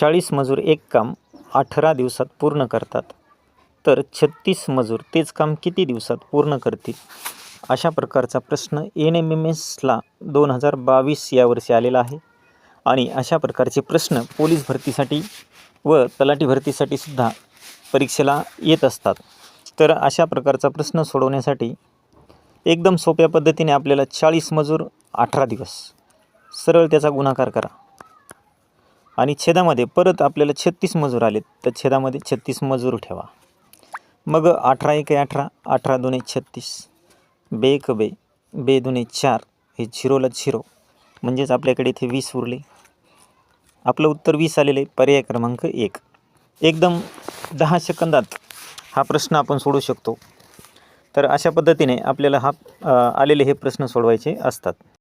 40 मजूर एक काम 18 दिवसात पूर्ण करतात, तर 36 मजूर तेच काम किती दिवसात पूर्ण करतील? अशा प्रकारचा प्रश्न NMMSला 2022 यावर्षी आलेला आहे. आणि अशा प्रकारचे प्रश्न पोलीस भरतीसाठी व तलाठी भरतीसाठी सुद्धा परीक्षेला येत असतात. तर अशा प्रकारचा प्रश्न सोडवण्यासाठी एकदम सोप्या पद्धतीने आपल्याला 40 मजूर 18 दिवस सरळ त्याचा गुणाकार करा आणि छेदामध्ये परत आपल्याला 36 मजूर आलेत, तर छेदामध्ये 36 मजूर ठेवा. मग 18 1 18, 18 2 36, बे 1 बे, बे 2 4, हे झिरोला झिरो म्हणजेच आपल्याकडे इथे 20 उरले. आपलं उत्तर 20 आलेले आहे, पर्याय क्रमांक 1. एकदम 10 सेकंदात हा प्रश्न आपण सोडवू शकतो. तर अशा पद्धतीने आपल्याला आलेले हे प्रश्न सोडवायचे असतात.